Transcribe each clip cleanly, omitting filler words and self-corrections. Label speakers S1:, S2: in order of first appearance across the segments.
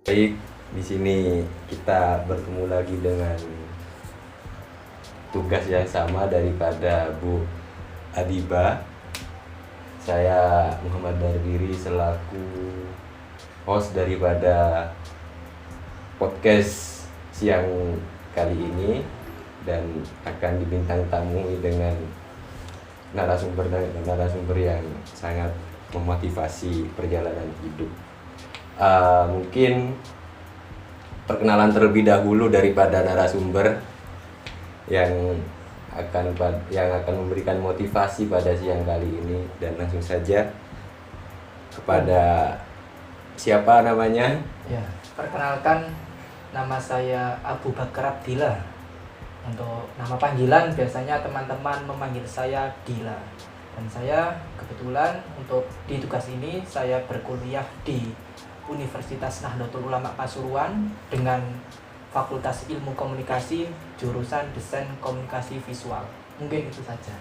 S1: Baik, di sini kita bertemu lagi dengan tugas yang sama daripada Bu Adiba. Saya Muhammad Dardiri selaku host daripada podcast siang kali ini dan akan dibintang tamu dengan narasumber yang sangat memotivasi perjalanan hidup. Mungkin perkenalan terlebih dahulu daripada narasumber yang akan memberikan motivasi pada siang kali ini, dan langsung saja kepada siapa namanya?
S2: Ya, perkenalkan, nama saya Abu Bakar Abdillah. Untuk nama panggilan biasanya teman-teman memanggil saya Dila. Dan saya kebetulan untuk di tugas ini saya berkuliah di Universitas Nahdlatul Ulama Pasuruan dengan Fakultas Ilmu Komunikasi, jurusan Desain Komunikasi Visual. Mungkin itu saja.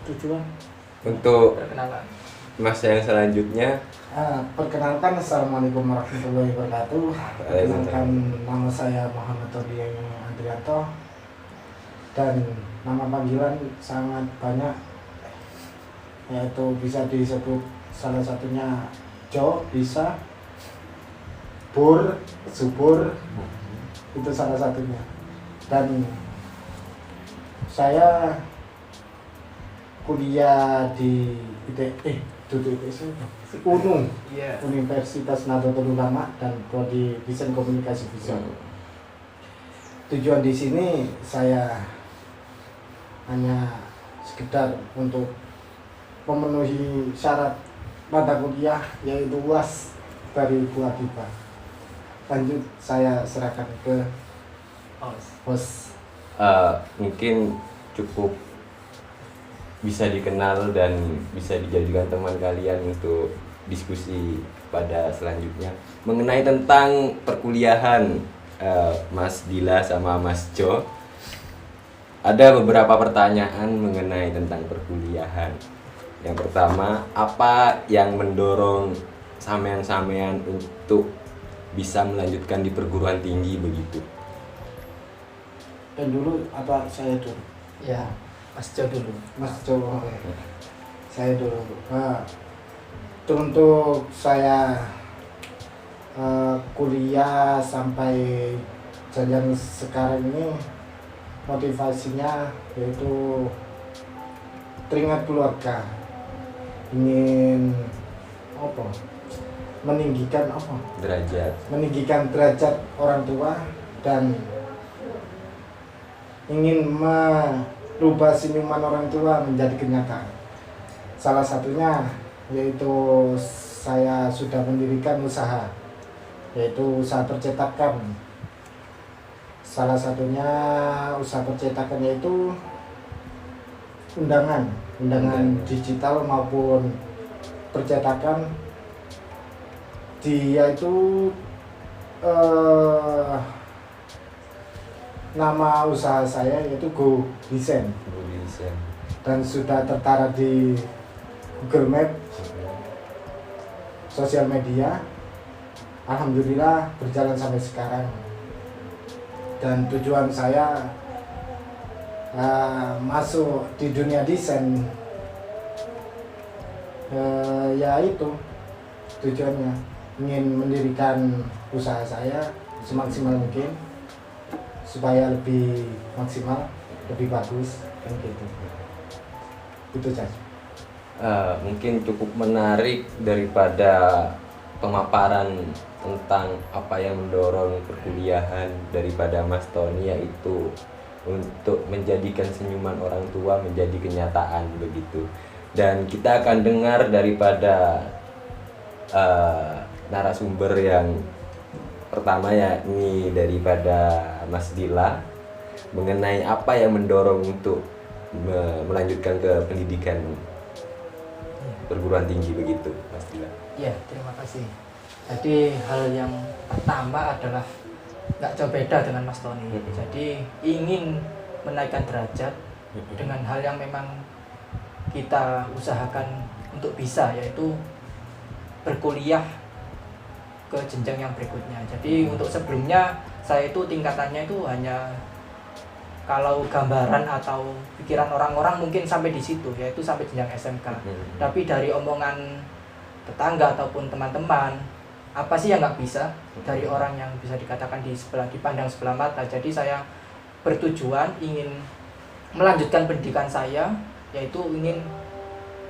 S3: Tujuan.
S1: Untuk
S2: Perkenalan.
S1: Mas yang selanjutnya,
S3: Perkenalkan, Assalamualaikum warahmatullahi wabarakatuh. Perkenalkan, nama saya Muhammad Todi Andrianto dan nama panggilan sangat banyak, yaitu bisa disebut salah satunya Jo, bisa Bur, Subur, itu salah satunya. Dan saya kuliah di UNU,
S2: Iya.
S3: Universitas Nahdlatul Ulama, dan prodi Desain Komunikasi Visual. Tujuan di sini saya hanya sekedar untuk memenuhi syarat mata kuliah, yaitu UAS dari Bu Adiba. Lanjut, saya serahkan ke host.
S1: mungkin cukup bisa dikenal dan bisa dijadikan teman kalian untuk diskusi pada selanjutnya mengenai tentang perkuliahan. Mas Dila sama Mas Jo, ada beberapa pertanyaan mengenai tentang perkuliahan. Yang pertama, apa yang mendorong sampean-sampean untuk bisa melanjutkan di perguruan tinggi begitu?
S3: Dan dulu apa saya dulu?
S2: Ya, Mas Jo dulu.
S3: Mas Jo. Saya dulu. Untuk saya kuliah sampai jalan sekarang ini, motivasinya yaitu teringat keluarga, ingin meninggikan derajat orang tua, dan ingin merubah senyuman orang tua menjadi kenyataan. Salah satunya yaitu saya sudah mendirikan usaha, yaitu usaha percetakan. Salah satunya usaha percetakan yaitu undangan digital maupun percetakan. Dia itu nama usaha saya yaitu Go Design, dan sudah tertara di Google Map, sosial media. Alhamdulillah berjalan sampai sekarang. Dan tujuan saya masuk di dunia desain, yaitu tujuannya ingin mendirikan usaha saya semaksimal mungkin supaya lebih maksimal, lebih bagus, kan gitu. Itu saja.
S1: Mungkin cukup menarik daripada pemaparan tentang apa yang mendorong perkuliahan daripada Mas Tony, yaitu untuk menjadikan senyuman orang tua menjadi kenyataan begitu. Dan kita akan dengar daripada narasumber yang pertama, yakni daripada Mas Dila, mengenai apa yang mendorong untuk melanjutkan ke pendidikan perguruan tinggi begitu, Mas Dila.
S2: Ya, terima kasih. Jadi hal yang pertama adalah nggak jauh beda dengan Mas Tony. Jadi ingin menaikkan derajat dengan hal yang memang kita usahakan untuk bisa, yaitu berkuliah ke jenjang yang berikutnya. Jadi untuk sebelumnya saya itu tingkatannya itu hanya kalau gambaran atau pikiran orang-orang mungkin sampai di situ, yaitu sampai jenjang SMK. Tapi dari omongan tetangga ataupun teman-teman, apa sih yang nggak bisa dari orang yang bisa dikatakan dipandang sebelah mata. Jadi saya bertujuan ingin melanjutkan pendidikan saya, yaitu ingin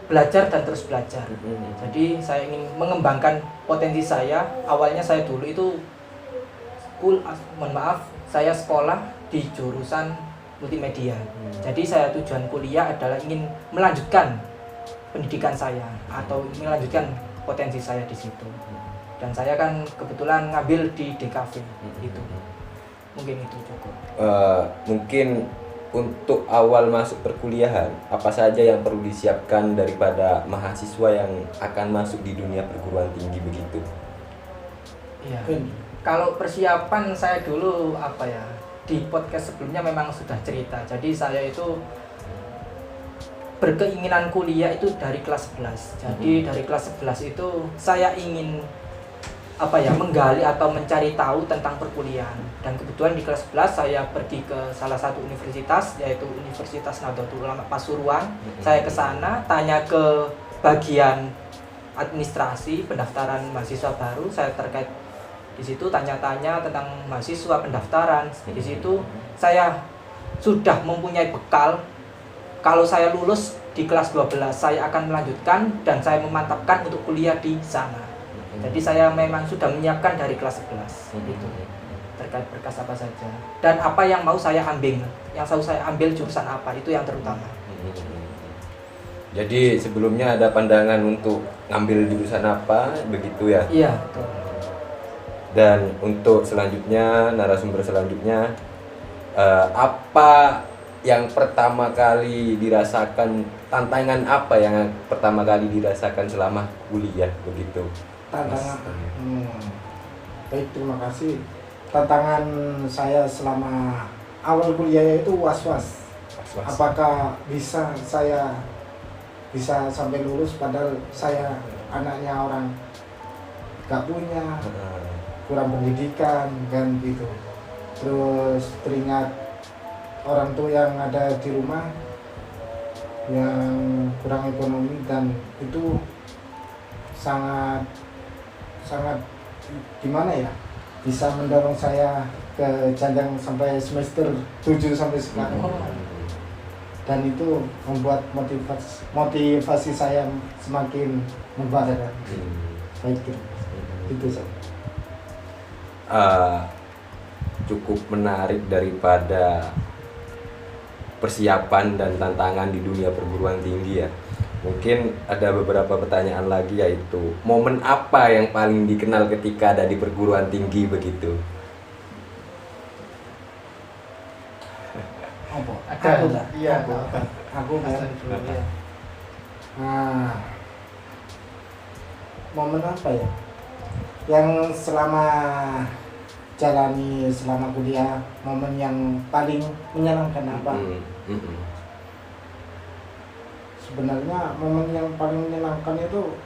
S2: belajar dan terus belajar. Jadi saya ingin mengembangkan potensi saya. Awalnya saya dulu itu saya sekolah di jurusan multimedia. Jadi saya tujuan kuliah adalah ingin melanjutkan pendidikan saya atau melanjutkan potensi saya di situ. Dan saya kan kebetulan ngambil di DKV itu. Mungkin itu cukup.
S1: Mungkin untuk awal masuk perkuliahan, apa saja yang perlu disiapkan daripada mahasiswa yang akan masuk di dunia perguruan tinggi begitu?
S2: Iya. Kalau persiapan saya dulu di podcast sebelumnya memang sudah cerita. Jadi saya itu berkeinginan kuliah itu dari kelas 11. Jadi dari kelas 11 itu saya ingin menggali atau mencari tahu tentang perkuliahan. Dan kebetulan di kelas 11 saya pergi ke salah satu universitas, yaitu Universitas Nahdlatul Ulama Pasuruan. Saya ke sana tanya ke bagian administrasi pendaftaran mahasiswa baru. Saya terkait di situ tanya-tanya tentang mahasiswa pendaftaran. Di situ saya sudah mempunyai bekal. Kalau saya lulus di kelas 12 saya akan melanjutkan dan saya memantapkan untuk kuliah di sana. Jadi saya memang sudah menyiapkan dari kelas 11 itu terkait berkas apa saja dan apa yang mau saya ambil, jurusan apa itu yang terutama.
S1: Jadi sebelumnya ada pandangan untuk ngambil jurusan apa begitu ya?
S2: Iya, betul.
S1: Dan untuk selanjutnya, narasumber selanjutnya, apa yang pertama kali dirasakan, tantangan apa yang pertama kali dirasakan selama kuliah begitu?
S3: Tantangan, baik, terima kasih. Tantangan saya selama awal kuliah itu was-was. Apakah saya bisa sampai lulus, padahal saya anaknya orang gak punya, kurang pendidikan kan gitu. Terus teringat orang tua yang ada di rumah yang kurang ekonomi, dan itu sangat gimana ya, bisa mendorong saya ke jenjang sampai semester 7 sampai sekarang. Dan itu membuat motivasi saya semakin membara. Baik, itu saja.
S1: Cukup menarik daripada persiapan dan tantangan di dunia perguruan tinggi ya. Mungkin ada beberapa pertanyaan lagi, yaitu momen apa yang paling dikenal ketika ada di perguruan tinggi begitu?
S3: Apa?
S2: Ada.
S3: Iya, aku kan. Momen apa ya? Yang selama kuliah, momen yang paling menyenangkan apa? Sebenarnya momen yang paling menyenangkan itu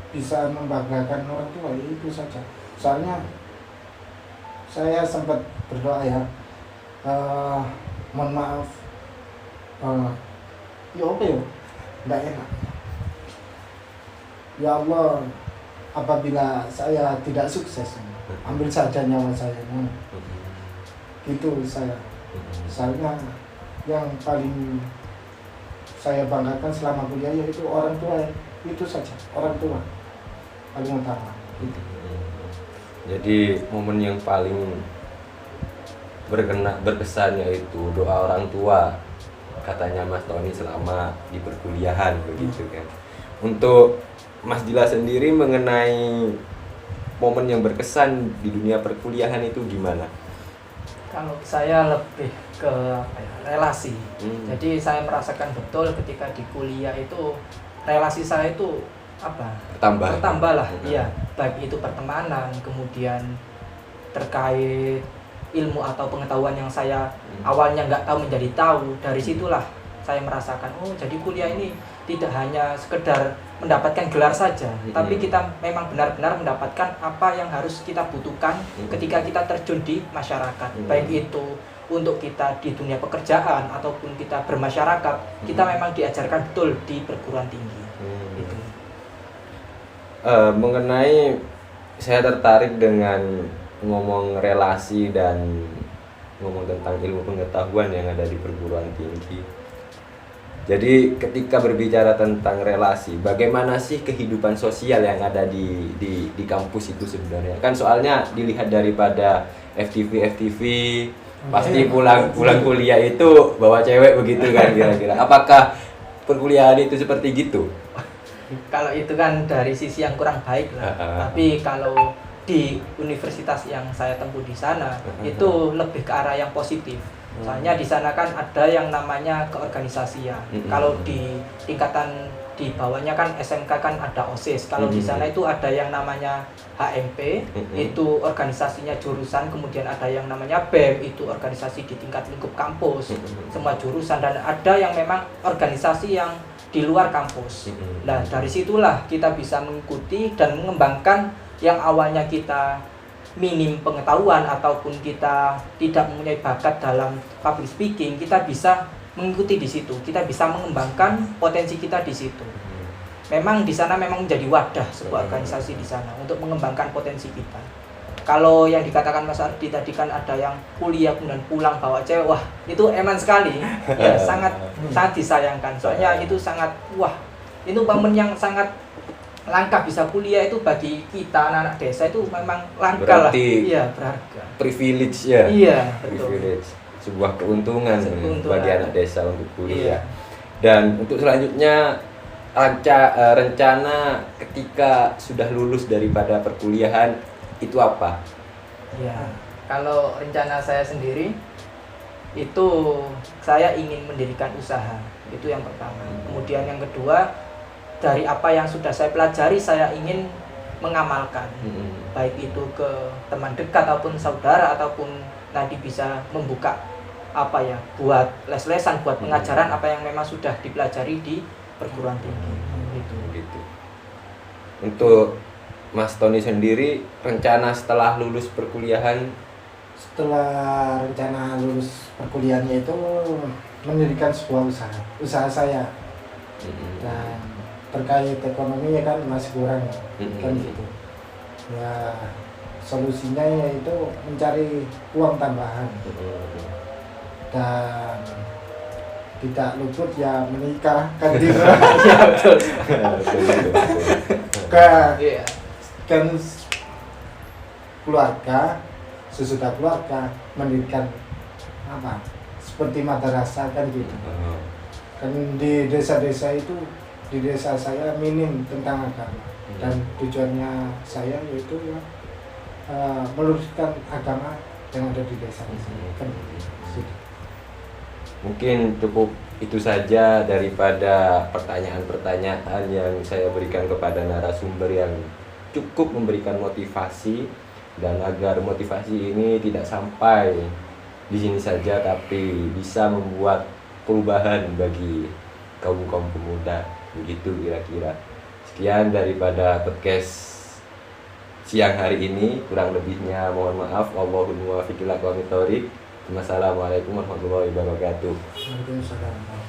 S3: bisa membanggakan orang tua, itu saja. Soalnya saya sempat berdoa ya, mohon maaf, nggak enak. Ya Allah, apabila saya tidak sukses, ambil saja nyawa saya. Gitu saya. Soalnya yang paling saya banggakan selama kuliah yaitu orang tua, itu saja, orang tua paling utama.
S1: Jadi momen yang paling berkesan yaitu doa orang tua, katanya Mas Tony selama di perkuliahan begitu kan. Untuk Mas Dila sendiri mengenai momen yang berkesan di dunia perkuliahan itu gimana?
S2: Kalau saya lebih ke relasi. Jadi saya merasakan betul ketika di kuliah itu relasi saya itu bertambah lah. Iya, baik itu pertemanan, kemudian terkait ilmu atau pengetahuan yang saya awalnya nggak tahu menjadi tahu. Dari situlah saya merasakan, oh jadi kuliah ini tidak hanya sekedar mendapatkan gelar saja, tapi kita memang benar-benar mendapatkan apa yang harus kita butuhkan ketika kita terjun di masyarakat, baik itu untuk kita di dunia pekerjaan ataupun kita bermasyarakat, kita memang diajarkan betul di perguruan tinggi. Gitu.
S1: Mengenai saya tertarik dengan ngomong relasi dan ngomong tentang ilmu pengetahuan yang ada di perguruan tinggi. Jadi ketika berbicara tentang relasi, bagaimana sih kehidupan sosial yang ada di kampus itu sebenarnya? Kan soalnya dilihat daripada FTV pasti pulang kuliah itu bawa cewek begitu kan kira-kira. Apakah perkuliahan itu seperti gitu?
S2: Kalau itu kan dari sisi yang kurang baik lah. Tapi kalau di universitas yang saya tempuh di sana itu lebih ke arah yang positif. Soalnya di sana kan ada yang namanya keorganisasian. Kalau di tingkatan di bawahnya kan SMK kan ada OSIS. Kalau di sana itu ada yang namanya HMP, itu organisasinya jurusan. Kemudian ada yang namanya BEM, itu organisasi di tingkat lingkup kampus, semua jurusan. Dan ada yang memang organisasi yang di luar kampus. Nah dari situlah kita bisa mengikuti dan mengembangkan yang awalnya kita minim pengetahuan ataupun kita tidak mempunyai bakat dalam public speaking, kita bisa mengikuti di situ, kita bisa mengembangkan potensi kita di situ. Memang di sana memang menjadi wadah sebuah organisasi di sana untuk mengembangkan potensi kita. Kalau yang dikatakan Mas Ardi tadi kan ada yang kuliah kemudian pulang bawa cewek, wah itu eman sekali, ya sangat disayangkan. Soalnya itu sangat itu momen yang sangat langka bisa kuliah itu bagi kita anak-anak desa itu memang langka.
S1: Berarti
S2: lah. Iya, berharga.
S1: Privilege ya.
S2: Iya, betul.
S1: Privilege. Sebuah keuntungan bagi anak desa untuk kuliah.
S2: Iya.
S1: Dan untuk selanjutnya rencana ketika sudah lulus daripada perkuliahan itu apa?
S2: Ya, kalau rencana saya sendiri itu saya ingin mendirikan usaha. Itu yang pertama. Kemudian yang kedua, dari apa yang sudah saya pelajari saya ingin mengamalkan, baik itu ke teman dekat ataupun saudara ataupun nanti bisa membuka buat les-lesan, buat pengajaran apa yang memang sudah dipelajari di perguruan tinggi.
S1: Gitu. Untuk Mas Tony sendiri rencana setelah lulus perkuliahan?
S3: Setelah rencana lulus perkuliahannya itu mendirikan sebuah usaha saya. Dan terkait ekonominya kan masih kurang kan gitu ya, solusinya yaitu mencari uang tambahan dan tidak luput ya menikah kan gitu.
S2: Ya betul.
S3: Kan keluarga sesudah keluarga mendirikan seperti madrasah kan gitu. Kan di desa-desa itu, di desa saya minim tentang agama dan tujuannya saya yaitu meluruskan agama yang ada di desa kan.
S1: Mungkin cukup itu saja daripada pertanyaan-pertanyaan yang saya berikan kepada narasumber yang cukup memberikan motivasi, dan agar motivasi ini tidak sampai di sini saja tapi bisa membuat perubahan bagi kaum pemuda. Begitu kira-kira. Sekian daripada podcast siang hari ini, kurang lebihnya mohon maaf. Wallahul muwaffiq ila aqwamit thoriq. Wassalamualaikum warahmatullahi wabarakatuh.
S3: Waalaikumsalam.